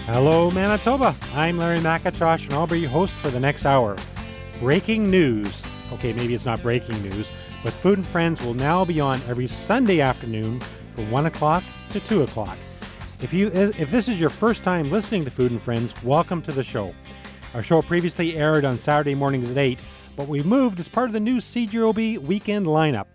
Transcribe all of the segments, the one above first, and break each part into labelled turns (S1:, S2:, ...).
S1: Hello, Manitoba. I'm Larry McIntosh, and I'll be your host for the next hour. Breaking news. Okay, maybe it's not breaking news, but Food and Friends will now be on every Sunday afternoon from 1 o'clock to 2 o'clock. If this is your first time listening to Food and Friends, welcome to the show. Our show previously aired on Saturday mornings at 8, but we've moved as part of the new CJOB weekend lineup.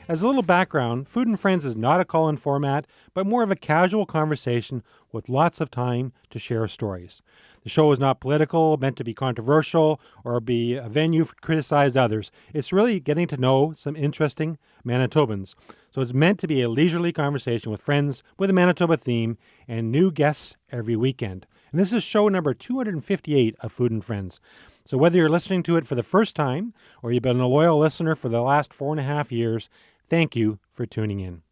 S1: As a little background, Food and Friends is not a call-in format, but more of a casual conversation with lots of time to share stories. The show is not political, meant to be controversial, or be a venue to criticize others. It's really getting to know some interesting Manitobans. So it's meant to be a leisurely conversation with friends with a Manitoba theme and new guests every weekend. And this is show number 258 of Food and Friends. So whether you're listening to it for the first time or you've been a loyal listener for the last 4.5 years, thank you for tuning in.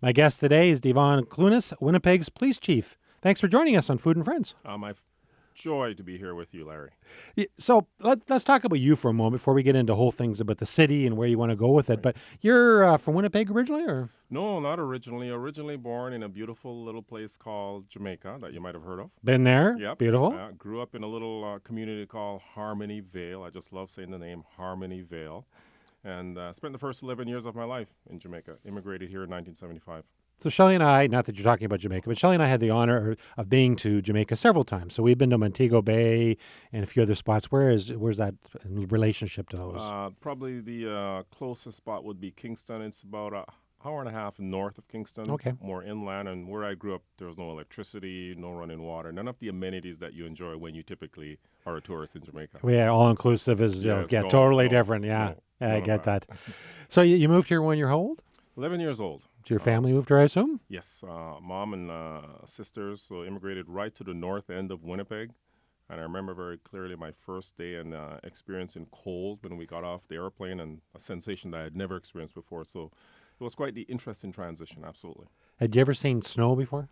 S1: My guest today is Devon Clunis, Winnipeg's police chief. Thanks for joining us on Food and Friends.
S2: My joy to be here with you, Larry.
S1: So let's talk about you for a moment before we get into whole things about the city and where you want to go with it. Right. But you're from Winnipeg originally, or?
S2: No, not originally. Originally born in a beautiful little place called Jamaica that you might have heard of.
S1: Been there?
S2: Yep.
S1: Beautiful.
S2: Grew up in a little community called Harmony Vale. I just love saying the name Harmony Vale. And spent the first 11 years of my life in Jamaica. Immigrated here in 1975.
S1: So Shelley and I, not that you're talking about Jamaica, but Shelley and I had the honor of being to Jamaica several times. So we've been to Montego Bay and a few other spots. Where's that in relationship to those?
S2: Probably the closest spot would be Kingston. It's about an hour and a half north of Kingston.
S1: Okay.
S2: More inland. And where I grew up, there was no electricity, no running water, none of the amenities that you enjoy when you typically are a tourist in Jamaica.
S1: Yeah, all-inclusive is totally different. Yeah, I get that. So you moved here when you're how old?
S2: 11 years old.
S1: Did your family moved here, I assume?
S2: Yes. Mom and sisters so immigrated right to the north end of Winnipeg. And I remember very clearly my first day and experience in cold when we got off the airplane, and a sensation that I had never experienced before. So it was quite the interesting transition, absolutely.
S1: Had you ever seen snow before?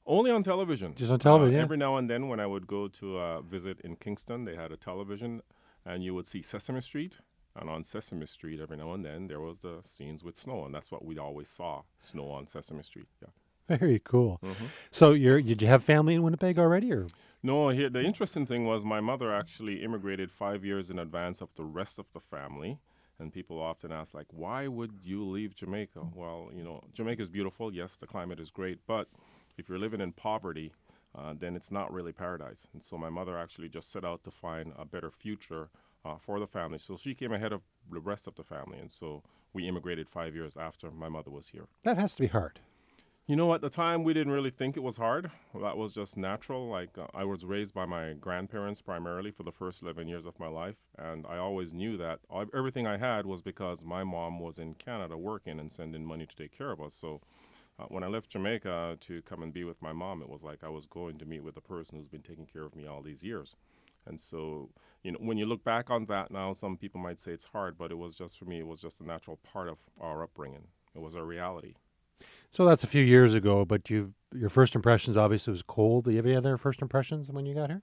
S2: Only on television.
S1: Just on television, yeah.
S2: Every now and then when I would go to visit in Kingston, they had a television, and you would see Sesame Street. And on Sesame Street, every now and then, there was the scenes with snow, and that's what we always saw, snow on Sesame Street. Yeah.
S1: Very cool.
S2: Mm-hmm.
S1: So did you have family in Winnipeg already, or?
S2: No, here the interesting thing was my mother actually immigrated 5 years in advance of the rest of the family. And people often ask, like, why would you leave Jamaica? Well, Jamaica is beautiful. Yes, the climate is great. But if you're living in poverty, then it's not really paradise. And so my mother actually just set out to find a better future for the family. So she came ahead of the rest of the family. And so we immigrated 5 years after my mother was here.
S1: That has to be hard.
S2: At the time, we didn't really think it was hard. That was just natural. Like, I was raised by my grandparents primarily for the first 11 years of my life. And I always knew that everything I had was because my mom was in Canada working and sending money to take care of us. So when I left Jamaica to come and be with my mom, it was like I was going to meet with the person who's been taking care of me all these years. And so, when you look back on that now, some people might say it's hard, but it was just, for me, it was just a natural part of our upbringing. It was our reality.
S1: So that's a few years ago, but your first impressions obviously was cold. Do you have any other first impressions when you got here?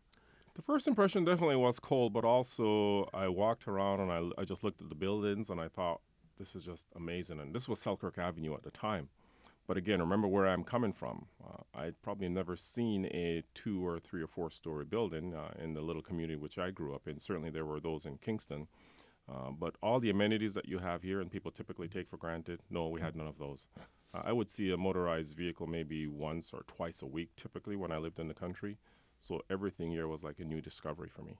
S2: The first impression definitely was cold, but also I walked around and I just looked at the buildings and I thought, this is just amazing. And this was Selkirk Avenue at the time. But again, remember where I'm coming from. I'd probably never seen a 2 or 3 or 4 story building in the little community which I grew up in. Certainly there were those in Kingston. But all the amenities that you have here and people typically take for granted, no, we had none of those. I would see a motorized vehicle maybe once or twice a week typically when I lived in the country. So everything here was like a new discovery for me.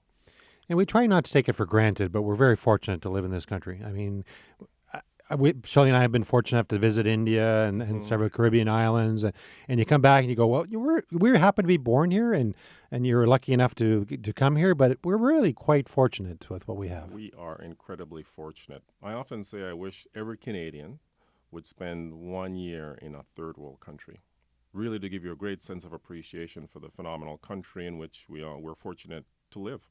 S1: And we try not to take it for granted, but we're very fortunate to live in this country. I mean, Shelley and I have been fortunate enough to visit India and several Caribbean islands, and you come back and you go, well, we happen to be born here, and you're lucky enough to come here, but we're really quite fortunate with what we have.
S2: We are incredibly fortunate. I often say I wish every Canadian would spend 1 year in a third world country, really to give you a great sense of appreciation for the phenomenal country in which we're fortunate to live,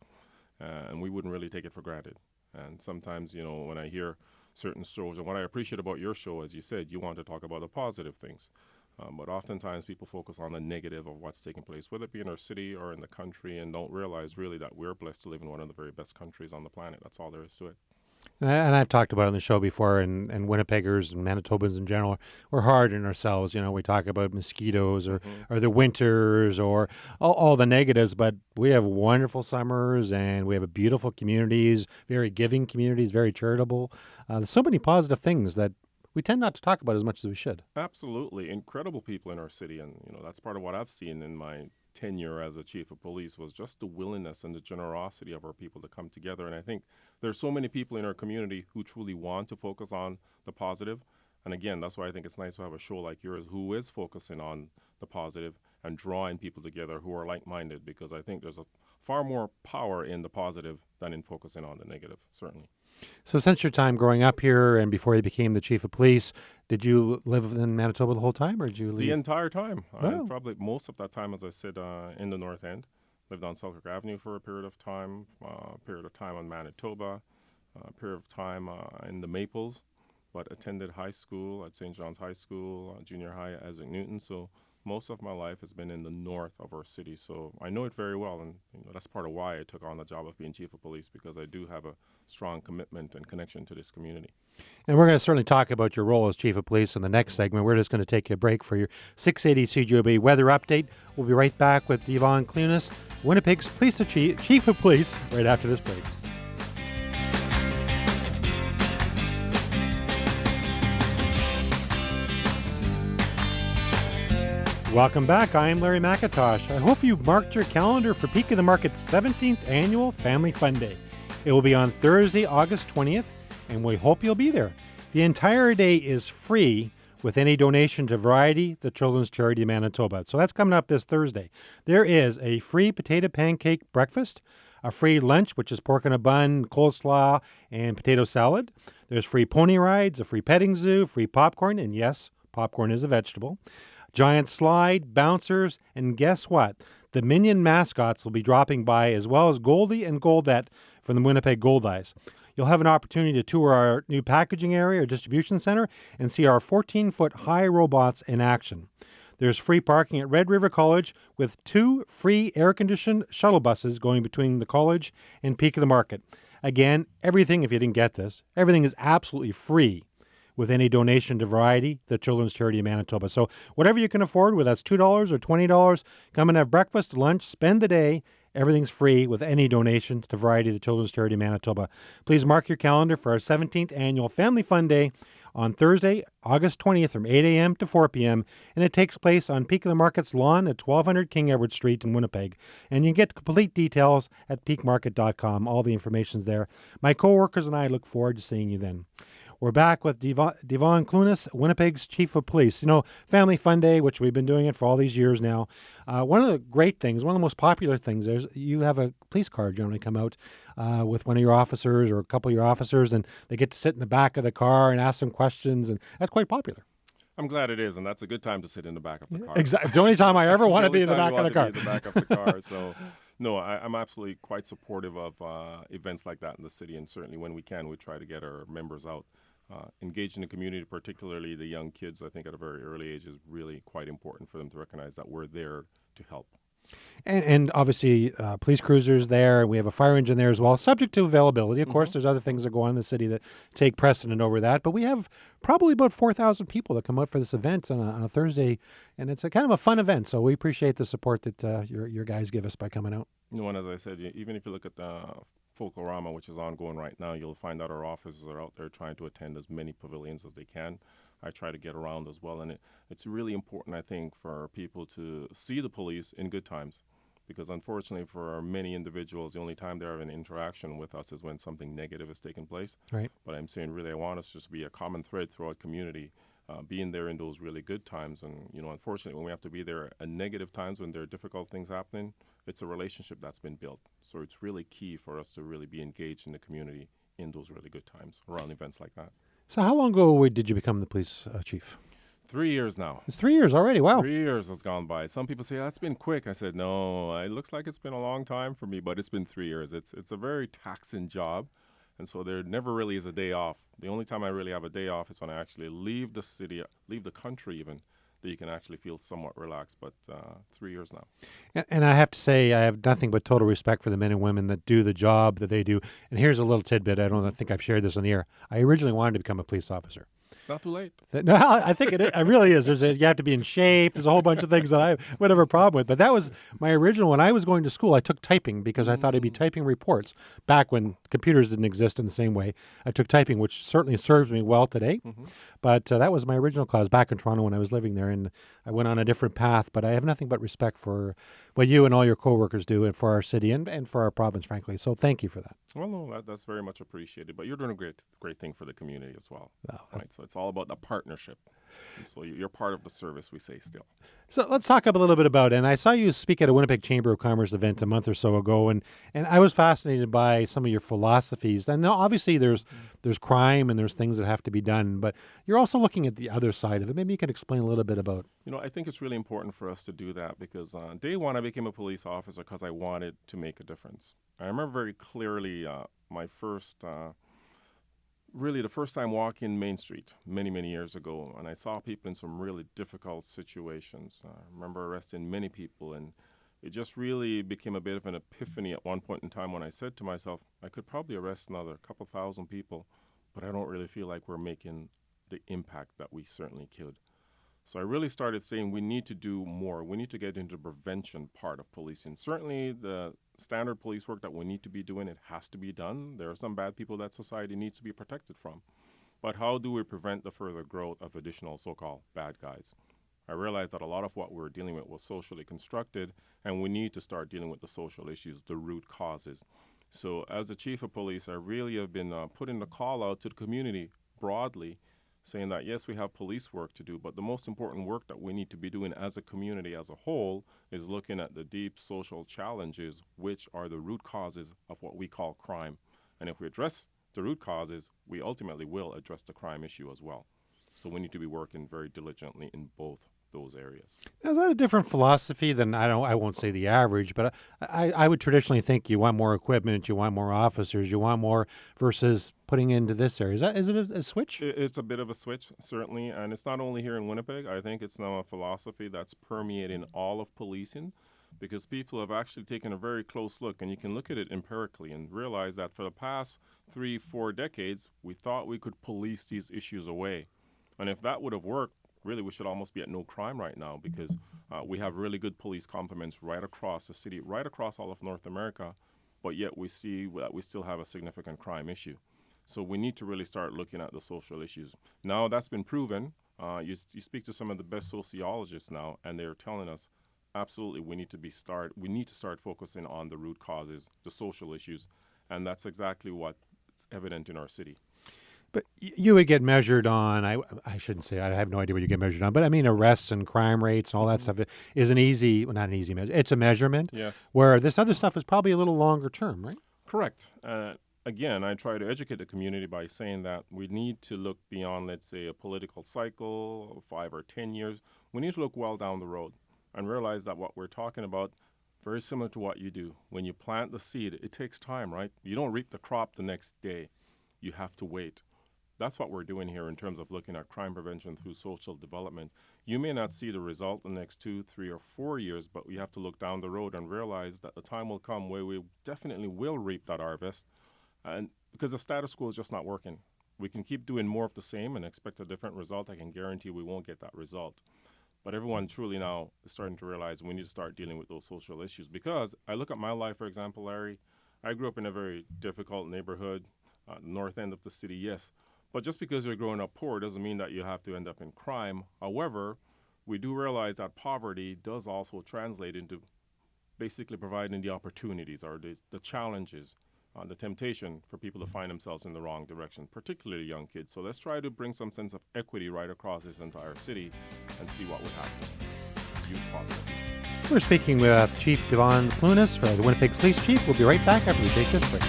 S2: and we wouldn't really take it for granted. And sometimes, when I hear certain shows, and what I appreciate about your show, as you said, you want to talk about the positive things. But oftentimes people focus on the negative of what's taking place, whether it be in our city or in the country, and don't realize really that we're blessed to live in one of the very best countries on the planet. That's all there is to it.
S1: And I've talked about it on the show before, and Winnipeggers and Manitobans in general, we're hard on ourselves. We talk about mosquitoes
S2: Hmm.
S1: or the winters or all the negatives, but we have wonderful summers and we have a beautiful communities, very giving communities, very charitable. There's so many positive things that we tend not to talk about as much as we should.
S2: Absolutely. Incredible people in our city. And, that's part of what I've seen in my tenure as a chief of police was just the willingness and the generosity of our people to come together. And I think there's so many people in our community who truly want to focus on the positive. And again, that's why I think it's nice to have a show like yours who is focusing on the positive and drawing people together who are like-minded, because I think there's a far more power in the positive than in focusing on the negative, certainly.
S1: So, since your time growing up here and before you became the chief of police, did you live in Manitoba the whole time, or did you
S2: The
S1: leave?
S2: entire time. I
S1: Oh,
S2: probably most of that time, as I said, in the North End. Lived on Selkirk Avenue for a period of time on Manitoba, a period of time in the Maples, but attended high school at St. John's High School, junior high at Isaac Newton. So most of my life has been in the north of our city. So I know it very well, and that's part of why I took on the job of being chief of police, because I do have a strong commitment and connection to this community.
S1: and we're going to certainly talk about your role as chief of police in the next segment. We're just going to take a break for your 680 CJOB weather update. We'll be right back with Devon Clunis, Winnipeg's chief of police, right after this break. Welcome back. I'm Larry McIntosh. I hope you've marked your calendar for Peak of the Market's 17th Annual Family Fun Day. It will be on Thursday, August 20th, and we hope you'll be there. The entire day is free with any donation to Variety, the children's charity of Manitoba. So that's coming up this Thursday. There is a free potato pancake breakfast, a free lunch, which is pork in a bun, coleslaw, and potato salad. There's free pony rides, a free petting zoo, free popcorn, and yes, popcorn is a vegetable. Giant slide, bouncers, and guess what? The Minion mascots will be dropping by, as well as Goldie and Goldette from the Winnipeg Gold Eyes. You'll have an opportunity to tour our new packaging area or distribution center and see our 14-foot high robots in action. There's free parking at Red River College with 2 free air-conditioned shuttle buses going between the college and Peak of the Market. Again, everything, if you didn't get this, everything is absolutely free with any donation to Variety, the children's charity of Manitoba. So whatever you can afford, whether that's $2 or $20, come and have breakfast, lunch, spend the day. Everything's free with any donation to Variety, the children's charity of Manitoba. Please mark your calendar for our 17th Annual Family Fun Day on Thursday, August 20th from 8 a.m. to 4 p.m., and it takes place on Peak of the Market's lawn at 1200 King Edward Street in Winnipeg. And you can get complete details at peakmarket.com. All the information's there. My coworkers and I look forward to seeing you then. We're back with Devon Clunis, Winnipeg's chief of police. Family Fun Day, which we've been doing it for all these years now. One of the great things, one of the most popular things is you have a police car generally come out with one of your officers or a couple of your officers, and they get to sit in the back of the car and ask them questions, and that's quite popular.
S2: I'm glad it is, and that's a good time to sit in the back of the car.
S1: Exactly. It's the only time I ever want to be in the back of the car.
S2: Be in the back of the car. So, no, I'm absolutely quite supportive of events like that in the city, and certainly when we can, we try to get our members out. Engaged in the community, particularly the young kids, I think at a very early age is really quite important for them to recognize that we're there to help.
S1: And obviously, police cruisers there. We have a fire engine there as well, subject to availability. Of course, there's other things that go on in the city that take precedent over that. But we have probably about 4,000 people that come out for this event on a Thursday, and it's a kind of a fun event. So we appreciate the support that your guys give us by coming out.
S2: And as I said, even if you look at the Folklorama, which is ongoing right now, you'll find that our officers are out there trying to attend as many pavilions as they can. I try to get around as well, and it's really important, I think, for people to see the police in good times, because unfortunately for many individuals, the only time they have an interaction with us is when something negative is taking place.
S1: Right.
S2: But I'm saying really I want us just to be a common thread throughout community, being there in those really good times. And, unfortunately, when we have to be there at negative times, when there are difficult things happening, it's a relationship that's been built. So it's really key for us to really be engaged in the community in those really good times around events like that.
S1: So how long ago did you become the police chief?
S2: 3 years now.
S1: It's 3 years already. Wow.
S2: 3 years has gone by. Some people say, that's been quick. I said, no, it looks like it's been a long time for me, but it's been 3 years. It's a very taxing job, and so there never really is a day off. The only time I really have a day off is when I actually leave the city, leave the country even, that you can actually feel somewhat relaxed. But 3 years now.
S1: And I have to say, I have nothing but total respect for the men and women that do the job that they do. And here's a little tidbit. I don't think I've shared this on the air. I originally wanted to become a police officer.
S2: It's not too late.
S1: No, I think it really is. You have to be in shape. There's a whole bunch of things that I would have a problem with. But that was my original. When I was going to school, I took typing because I thought I'd be typing reports back when computers didn't exist in the same way. I took typing, which certainly serves me well today. But that was my original cause back in Toronto when I was living there. And I went on a different path. But I have nothing but respect for what you and all your coworkers do and for our city and for our province, frankly. So thank you for that.
S2: Well, no, that's very much appreciated. But you're doing a great thing for the community as well.
S1: Wow,
S2: right? So it's all about the partnership. And so you're part of the service, we say still.
S1: So let's talk a little bit about it. And I saw you speak at a Winnipeg Chamber of Commerce event a month or so ago, and I was fascinated by some of your philosophies. And now obviously there's crime and there's things that have to be done, but you're also looking at the other side of it. Maybe you can explain a little bit about.
S2: I think it's really important for us to do that because day one I became a police officer because I wanted to make a difference. I remember very clearly my first really the first time walking Main Street many years ago, and I saw people in some really difficult situations. I remember arresting many people, and it just really became a bit of an epiphany at one point in time when I said to myself, I could probably arrest another couple thousand people, but I don't really feel like we're making the impact that we certainly could. So I really started saying we need to do more. We need to get into the prevention part of policing. Certainly the standard police work that we need to be doing, it has to be done. There are some bad people that society needs to be protected from. But how do we prevent the further growth of additional so-called bad guys? I realized that a lot of what we were dealing with was socially constructed, and we need to start dealing with the social issues, the root causes. So as the chief of police, I really have been putting the call out to the community broadly, saying that, yes, we have police work to do, but the most important work that we need to be doing as a community as a whole is looking at the deep social challenges, which are the root causes of what we call crime. And if we address the root causes, we ultimately will address the crime issue as well. So we need to be working very diligently in both those areas.
S1: Now, is that a different philosophy than, I won't say the average, but I would traditionally think you want more equipment, you want more officers, you want more versus putting into this area. Is it a switch?
S2: It's a bit of a switch, certainly, and it's not only here in Winnipeg. I think it's now a philosophy that's permeating all of policing because people have actually taken a very close look, and you can look at it empirically and realize that for the past 3-4 decades, we thought we could police these issues away. And if that would have worked, really, we should almost be at no crime right now because we have really good police complements right across the city, right across all of North America, but yet we see that we still have a significant crime issue. So we need to really start looking at the social issues. Now, that's been proven. You speak to some of the best sociologists now, and they're telling us, absolutely, we need to start focusing on the root causes, the social issues, and that's exactly what's evident in our city.
S1: But you would get measured on, I shouldn't say, I have no idea what you get measured on, but I mean arrests and crime rates and all that stuff is an easy, well, not an easy measure, it's a measurement.
S2: Yes.
S1: Where this other stuff is probably a little longer term, right?
S2: Correct. Again, I try to educate the community by saying that we need to look beyond, let's say, a political cycle, 5 or 10 years. We need to look well down the road and realize that what we're talking about, very similar to what you do. When you plant the seed, it takes time, right? You don't reap the crop the next day. You have to wait. That's what we're doing here in terms of looking at crime prevention through social development. You may not see the result in the next 2, 3, or 4 years, but we have to look down the road and realize that the time will come where we definitely will reap that harvest. And because the status quo is just not working. We can keep doing more of the same and expect a different result. I can guarantee we won't get that result. But everyone truly now is starting to realize we need to start dealing with those social issues. Because I look at my life, for example, Larry, I grew up in a very difficult neighborhood, north end of the city, yes. But just because you're growing up poor doesn't mean that you have to end up in crime. However, we do realize that poverty does also translate into basically providing the opportunities or the challenges, the temptation for people to find themselves in the wrong direction, particularly young kids. So let's try to bring some sense of equity right across this entire city and see what would happen. Huge positive.
S1: We're speaking with Chief Devon Clunis for the Winnipeg Police Chief. We'll be right back after we take this break.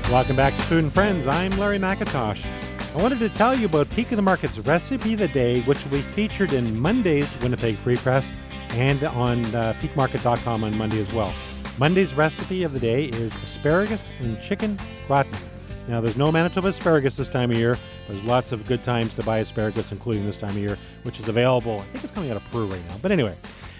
S1: Welcome back to Food and Friends. I'm Larry McIntosh. I wanted to tell you about Peak of the Market's Recipe of the Day, which will be featured in Monday's Winnipeg Free Press and on peakmarket.com on Monday as well. Monday's recipe of the day is asparagus and chicken gratin. Now, there's no Manitoba asparagus this time of year. There's lots of good times to buy asparagus, including this time of year, which is available. I think it's coming out of Peru right now. But anyway,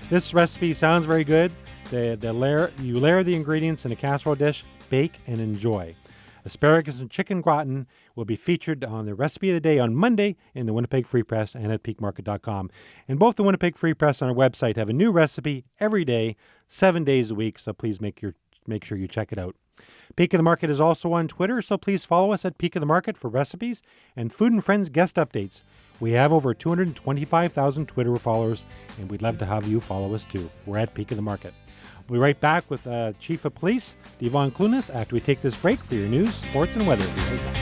S1: this recipe sounds very good. You layer the ingredients in a casserole dish, bake, and enjoy. Asparagus and chicken gratin will be featured on the Recipe of the Day on Monday in the Winnipeg Free Press and at peakmarket.com. And both the Winnipeg Free Press and our website have a new recipe every day, 7 days a week, so please make sure you check it out. Peak of the Market is also on Twitter, so please follow us at Peak of the Market for recipes and Food and Friends guest updates. We have over 225,000 Twitter followers, and we'd love to have you follow us too. We're at Peak of the Market. We'll be right back with Chief of Police, Devon Clunis, after we take this break for your news, sports, and weather. We'll be right back.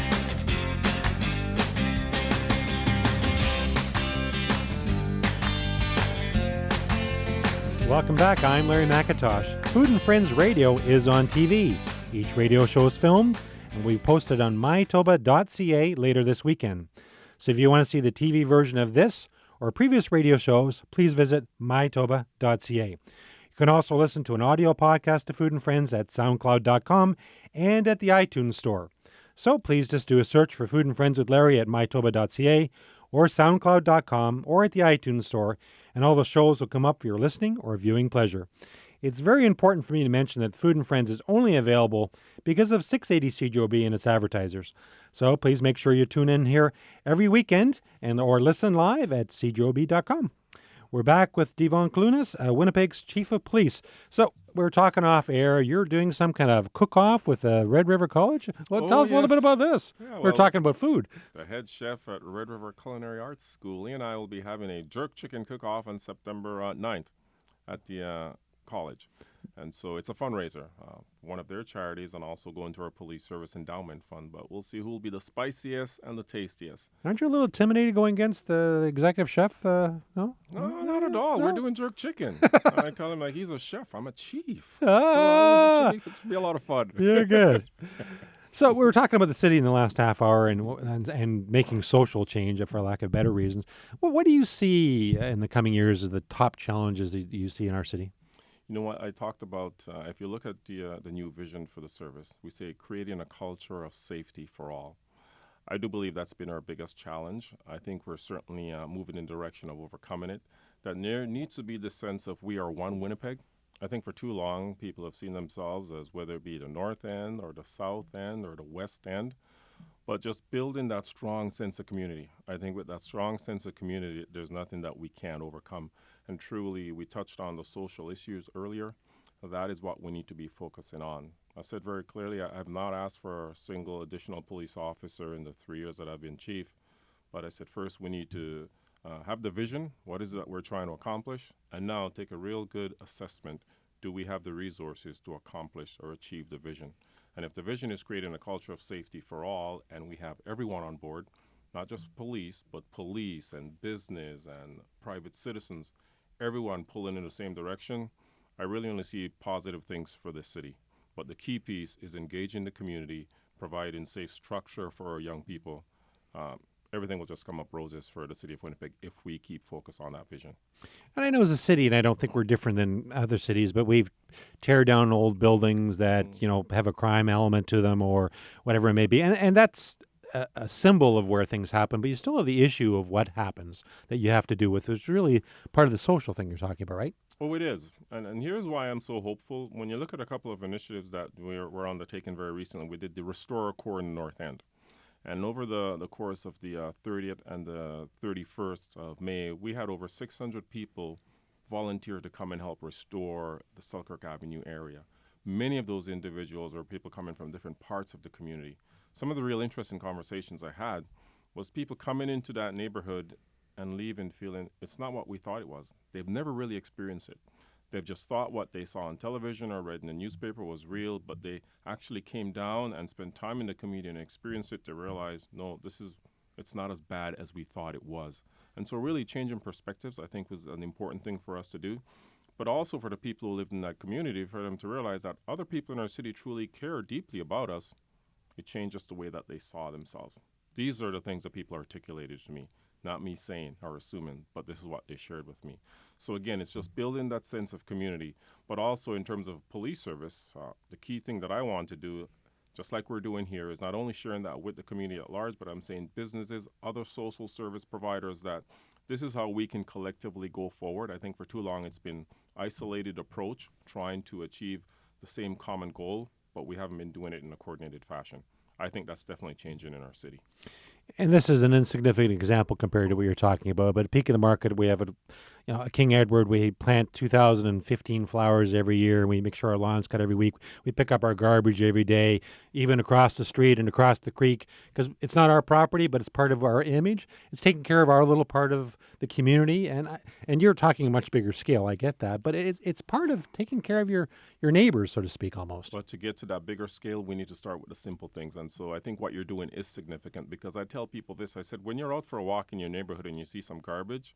S1: Welcome back. I'm Larry McIntosh. Food and Friends Radio is on TV. Each radio show is filmed, and we post it on Mytoba.ca later this weekend. So if you want to see the TV version of this or previous radio shows, please visit Mytoba.ca. You can also listen to an audio podcast of Food and Friends at SoundCloud.com and at the iTunes Store. So please just do a search for Food and Friends with Larry at Mytoba.ca or SoundCloud.com or at the iTunes Store, and all the shows will come up for your listening or viewing pleasure. It's very important for me to mention that Food and Friends is only available because of 680 CJOB and its advertisers. So please make sure you tune in here every weekend or listen live at cjob.com. We're back with Devon Clunis, Winnipeg's Chief of Police. So we're talking off air. You're doing some kind of cook-off with Red River College? Well, tell us a little bit about this. Yeah, we're talking about food.
S2: The head chef at Red River Culinary Arts School, he and I will be having a jerk chicken cook-off on September 9th at the college. And so it's a fundraiser, one of their charities, and also going to our police service endowment fund. But we'll see who will be the spiciest and the tastiest.
S1: Aren't you a little intimidated going against the executive chef? No?
S2: No, not at all. No? We're doing jerk chicken. I tell him, like, he's a chef. I'm a chief.
S1: Ah!
S2: So it's going to be a lot of fun.
S1: You're good. So we were talking about the city in the last half hour and making social change, for lack of better reasons. Well, what do you see in the coming years as the top challenges that you see in our city?
S2: You know what I talked about, if you look at the new vision for the service, we say creating a culture of safety for all. I do believe that's been our biggest challenge. I think we're certainly moving in the direction of overcoming it. That there needs to be the sense of we are one Winnipeg. I think for too long, people have seen themselves as whether it be the north end or the south end or the west end, but just building that strong sense of community. I think with that strong sense of community, there's nothing that we can't overcome. And truly, we touched on the social issues earlier. That is what we need to be focusing on. I said very clearly, I have not asked for a single additional police officer in the 3 years that I've been chief. But I said first we need to have the vision. What is it that we're trying to accomplish? And now take a real good assessment. Do we have the resources to accomplish or achieve the vision? And if the vision is creating a culture of safety for all, and we have everyone on board, not just police, but police and business and private citizens, everyone pulling in the same direction, I really only see positive things for this city. But the key piece is engaging the community, providing safe structure for our young people. Everything will just come up roses for the city of Winnipeg if we keep focus on that vision.
S1: And I know as a city, and I don't think we're different than other cities, but we've tear down old buildings that, have a crime element to them or whatever it may be. And that's a symbol of where things happen, but you still have the issue of what happens that you have to do with. It's really part of the social thing you're talking about, right?
S2: Oh, it is. And here's why I'm so hopeful. When you look at a couple of initiatives that we're undertaking very recently, we did the Restore Core in the North End. And over the course of the 30th and the 31st of May, we had over 600 people volunteer to come and help restore the Selkirk Avenue area. Many of those individuals are people coming from different parts of the community. Some of the real interesting conversations I had was people coming into that neighborhood and leaving feeling it's not what we thought it was. They've never really experienced it. They've just thought what they saw on television or read in the newspaper was real, but they actually came down and spent time in the community and experienced it to realize, no, it's not as bad as we thought it was. And so really changing perspectives, I think, was an important thing for us to do. But also for the people who lived in that community, for them to realize that other people in our city truly care deeply about us. It changed just the way that they saw themselves. These are the things that people articulated to me, not me saying or assuming, but this is what they shared with me. So again, it's just building that sense of community, but also in terms of police service, the key thing that I want to do, just like we're doing here, is not only sharing that with the community at large, but I'm saying businesses, other social service providers, that this is how we can collectively go forward. I think for too long it's been isolated approach, trying to achieve the same common goal, but we haven't been doing it in a coordinated fashion. I think that's definitely changing in our city.
S1: And this is an insignificant example compared to what you're talking about. But at Peak of the Market, we have a King Edward. We plant 2,015 flowers every year. We make sure our lawn's cut every week. We pick up our garbage every day, even across the street and across the creek, because it's not our property, but it's part of our image. It's taking care of our little part of the community. And you're talking a much bigger scale. I get that, but it's part of taking care of your neighbors, so to speak, almost.
S2: But to get to that bigger scale, we need to start with the simple things. And so I think what you're doing is significant, because I tell people this. I said, when you're out for a walk in your neighborhood and you see some garbage,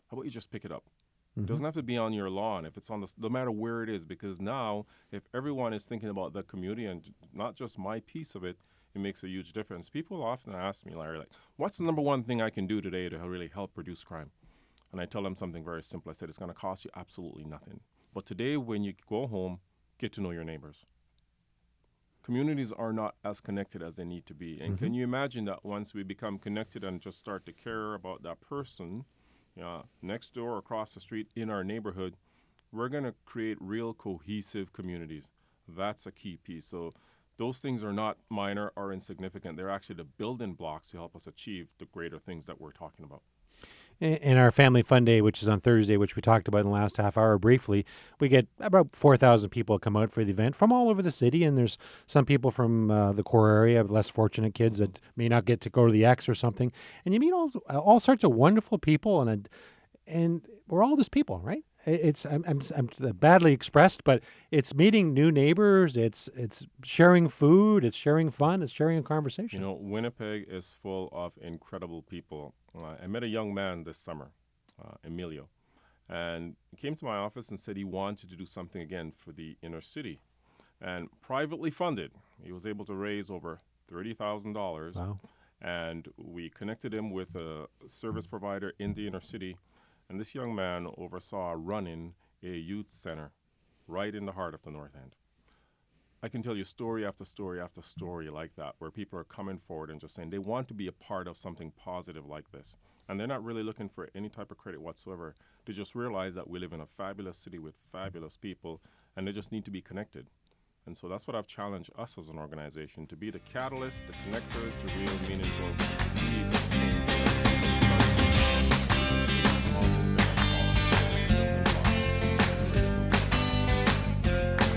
S2: how about you just pick it up? It doesn't have to be on your lawn, if it's on no matter where it is, because now if everyone is thinking about the community and not just my piece of it, it makes a huge difference. People often ask me, Larry, like, what's the number one thing I can do today to really help reduce crime? And I tell them something very simple. I said, it's going to cost you absolutely nothing. But today, when you go home, get to know your neighbors. Communities are not as connected as they need to be. And can you imagine that once we become connected and just start to care about that person, next door, across the street, in our neighborhood, we're going to create real cohesive communities. That's a key piece. So those things are not minor or insignificant. They're actually the building blocks to help us achieve the greater things that we're talking about.
S1: In our Family Fun Day, which is on Thursday, which we talked about in the last half hour briefly, we get about 4,000 people come out for the event from all over the city, and there's some people from the core area, less fortunate kids that may not get to go to the X or something, and you meet all sorts of wonderful people, and we're all just people, right? I'm badly expressed, but it's meeting new neighbors, it's sharing food, it's sharing fun, it's sharing a conversation.
S2: Winnipeg is full of incredible people. I met a young man this summer, Emilio, and he came to my office and said he wanted to do something again for the inner city, and privately funded. He was able to raise over $30,000.
S1: Wow.
S2: And we connected him with a service provider in the inner city. And this young man oversaw running a youth center right in the heart of the North End. I can tell you story after story after story like that, where people are coming forward and just saying they want to be a part of something positive like this. And they're not really looking for any type of credit whatsoever. They just realize that we live in a fabulous city with fabulous people, and they just need to be connected. And so that's what I've challenged us as an organization, to be the catalyst, the connectors to real meaningful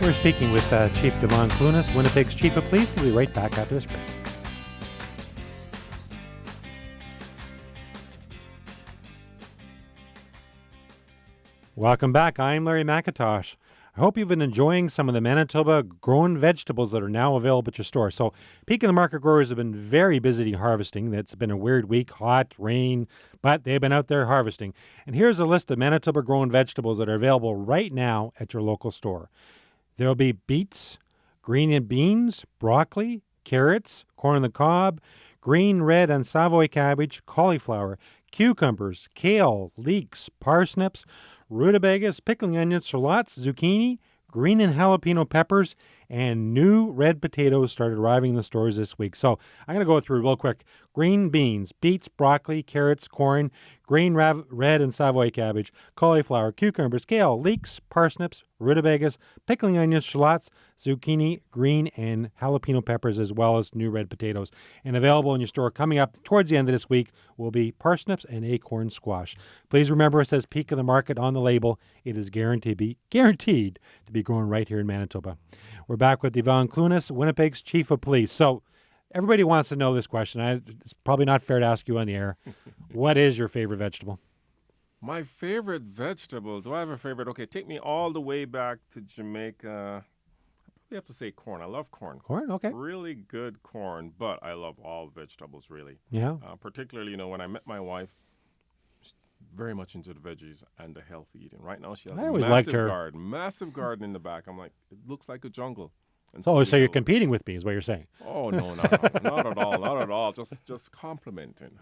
S1: We're speaking with Chief Devon Clunis, Winnipeg's Chief of Police. We'll be right back after this break. Welcome back. I'm Larry McIntosh. I hope you've been enjoying some of the Manitoba grown vegetables that are now available at your store. So Peak of the Market growers have been very busy harvesting. It's been a weird week, hot, rain, but they've been out there harvesting. And here's a list of Manitoba grown vegetables that are available right now at your local store. There'll be beets, green beans, broccoli, carrots, corn on the cob, green, red, and Savoy cabbage, cauliflower, cucumbers, kale, leeks, parsnips, rutabagas, pickling onions, shallots, zucchini, green and jalapeno peppers, and new red potatoes started arriving in the stores this week. So I'm going to go through real quick. Green beans, beets, broccoli, carrots, corn, green, red, and Savoy cabbage, cauliflower, cucumbers, kale, leeks, parsnips, rutabagas, pickling onions, shallots, zucchini, green, and jalapeno peppers, as well as new red potatoes. And available in your store coming up towards the end of this week will be parsnips and acorn squash. Please remember, it says Peak of the Market on the label. It is guaranteed to be grown right here in Manitoba. We're back with Devon Clunis, Winnipeg's Chief of Police. So everybody wants to know this question. It's probably not fair to ask you on the air. What is your favorite vegetable?
S2: My favorite vegetable? Do I have a favorite? Okay, take me all the way back to Jamaica. I probably have to say corn. I love corn.
S1: Corn, okay.
S2: Really good corn, but I love all vegetables, really.
S1: Yeah.
S2: Particularly, when I met my wife, she's very much into the veggies and the healthy eating. Right now, she has a massive garden in the back. I'm like, it looks like a jungle. And
S1: so you're competing with me, is what you're saying?
S2: Oh, no, not at all. all, just complimenting.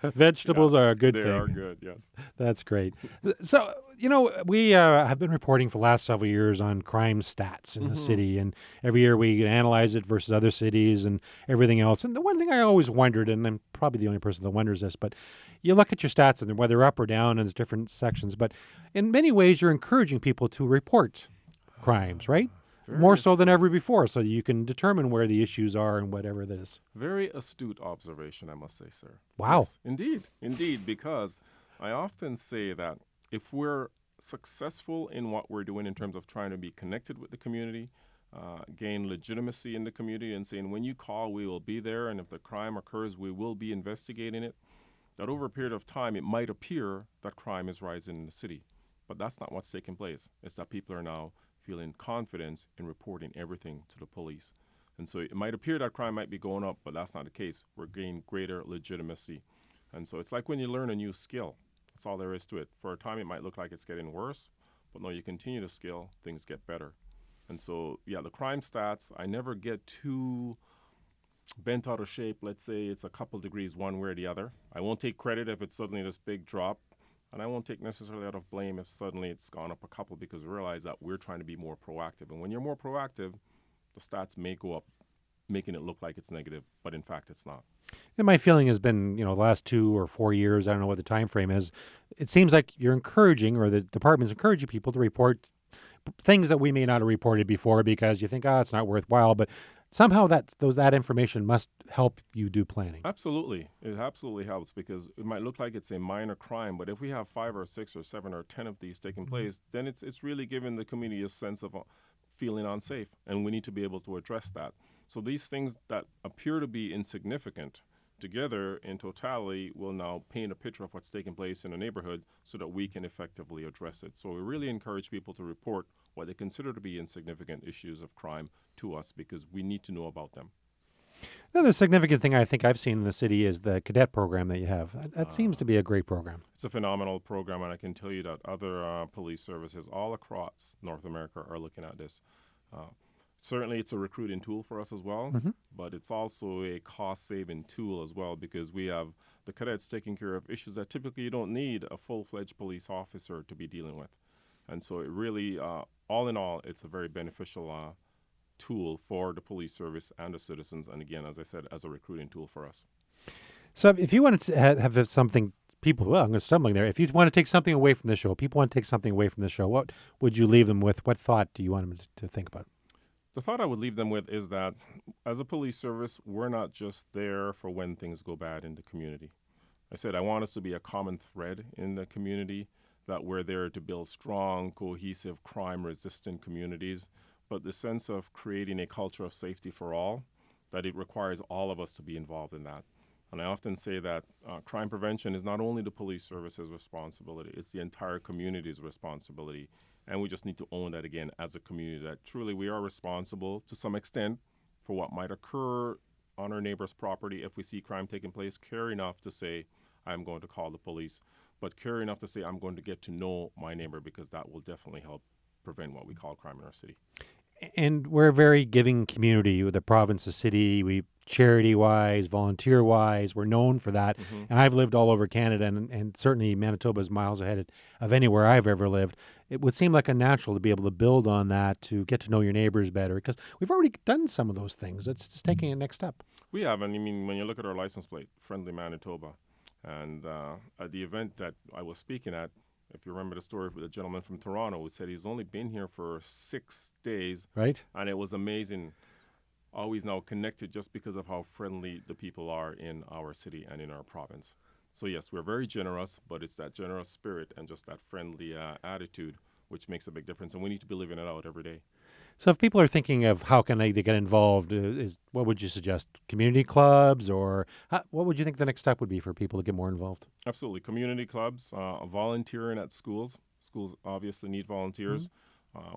S1: Vegetables are a good
S2: They
S1: thing.
S2: are good, yes.
S1: That's great. So, we have been reporting for the last several years on crime stats in the city, and every year we analyze it versus other cities and everything else. And the one thing I always wondered, and I'm probably the only person that wonders this, but you look at your stats and whether up or down, and there's different sections, but in many ways you're encouraging people to report crimes, right? More so than ever before, so you can determine where the issues are and whatever it is.
S2: Very astute observation, I must say, sir.
S1: Wow.
S2: Yes, indeed, because I often say that if we're successful in what we're doing in terms of trying to be connected with the community, gain legitimacy in the community and saying, when you call, we will be there, and if the crime occurs, we will be investigating it, that over a period of time, it might appear that crime is rising in the city. But that's not what's taking place. It's that people are now feeling confidence in reporting everything to the police. And so it might appear that crime might be going up, but that's not the case. We're gaining greater legitimacy. And so it's like when you learn a new skill. That's all there is to it. For a time, it might look like it's getting worse, but no, you continue to skill, things get better. And so, yeah, the crime stats, I never get too bent out of shape. Let's say it's a couple degrees one way or the other. I won't take credit if it's suddenly this big drop. And I won't take necessarily out of blame if suddenly it's gone up a couple, because we realize that we're trying to be more proactive. And when you're more proactive, the stats may go up, making it look like it's negative, but in fact it's not.
S1: And my feeling has been, the last 2 or 4 years, I don't know what the time frame is, it seems like you're encouraging, or the department's encouraging people to report things that we may not have reported before because you think, it's not worthwhile, but somehow that information must help you do planning.
S2: Absolutely. It absolutely helps, because it might look like it's a minor crime, but if we have 5 or 6 or 7 or 10 of these taking place, then it's really giving the community a sense of feeling unsafe, and we need to be able to address that. So these things that appear to be insignificant together in totality will now paint a picture of what's taking place in a neighborhood so that we can effectively address it. So we really encourage people to report what they consider to be insignificant issues of crime to us, because we need to know about them.
S1: Another significant thing I think I've seen in the city is the cadet program that you have. That seems to be a great program.
S2: It's a phenomenal program, and I can tell you that other police services all across North America are looking at this. Certainly, it's a recruiting tool for us as well, but it's also a cost-saving tool as well, because we have the cadets taking care of issues that typically you don't need a full-fledged police officer to be dealing with. And so it really, all in all, it's a very beneficial tool for the police service and the citizens, and again, as I said, as a recruiting tool for us.
S1: So if you wanted to have something, I'm going to stumbling there. If you want to take something away from the show, people want to take something away from the show, what would you leave them with? What thought do you want them to think about?
S2: The thought I would leave them with is that as a police service, we're not just there for when things go bad in the community. I said I want us to be a common thread in the community, that we're there to build strong, cohesive, crime-resistant communities, but the sense of creating a culture of safety for all, that it requires all of us to be involved in that. And I often say that crime prevention is not only the police service's responsibility, it's the entire community's responsibility. And we just need to own that again as a community, that truly we are responsible to some extent for what might occur on our neighbor's property if we see crime taking place. Care enough to say, I'm going to call the police, but care enough to say, I'm going to get to know my neighbor, because that will definitely help prevent what we call crime in our city.
S1: And we're a very giving community with the province, the city. We charity-wise, volunteer-wise, we're known for that. And I've lived all over Canada, and certainly Manitoba is miles ahead of anywhere I've ever lived. It would seem like a natural to be able to build on that, to get to know your neighbors better, because we've already done some of those things. It's just taking a next step.
S2: We have, and I mean, when you look at our license plate, Friendly Manitoba, and at the event that I was speaking at, if you remember the story with the gentleman from Toronto who said he's only been here for 6 days.
S1: Right.
S2: And it was amazing. Always now connected just because of how friendly the people are in our city and in our province. So yes, we're very generous, but it's that generous spirit and just that friendly attitude which makes a big difference. And we need to be living it out every day.
S1: So if people are thinking of how can they get involved, what would you suggest? Community clubs, or what would you think the next step would be for people to get more involved?
S2: Absolutely. Community clubs, volunteering at schools. Schools obviously need volunteers.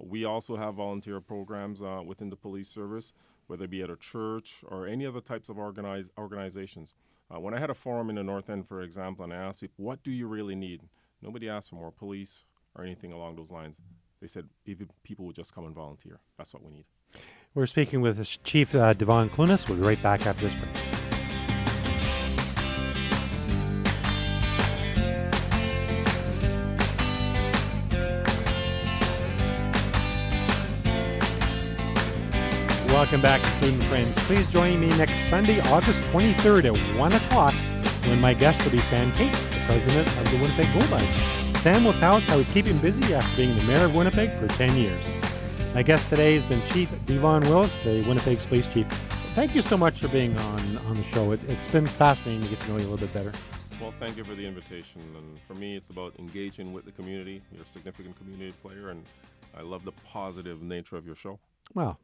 S2: We also have volunteer programs within the police service, whether it be at a church or any other types of organizations. When I had a forum in the North End, for example, and I asked people, what do you really need? Nobody asked for more police or anything along those lines. They said even people would just come and volunteer. That's what we need.
S1: We're speaking with Chief Devon Clunis. We'll be right back after this break. Welcome back to Food and Friends. Please join me next Sunday, August 23rd at 1 o'clock when my guest will be Sam Cates, the president of the Winnipeg Gold Mines. Sam will tell us how he's keeping busy after being the mayor of Winnipeg for 10 years. My guest today has been Chief Devon Willis, the Winnipeg's police chief. Thank you so much for being on the show. It's been fascinating to get to know you a little bit better.
S2: Well, thank you for the invitation. And for me, it's about engaging with the community. You're a significant community player, and I love the positive nature of your show.
S1: Well,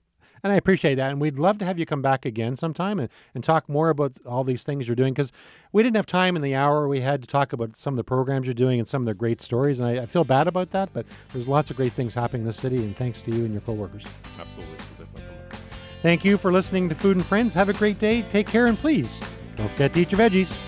S1: and I appreciate that. And we'd love to have you come back again sometime and talk more about all these things you're doing, because we didn't have time in the hour we had to talk about some of the programs you're doing and some of the great stories. And I feel bad about that, but there's lots of great things happening in the city, and thanks to you and your coworkers.
S2: Absolutely. We'll definitely come back.
S1: Thank you for listening to Food and Friends. Have a great day. Take care, and please don't forget to eat your veggies.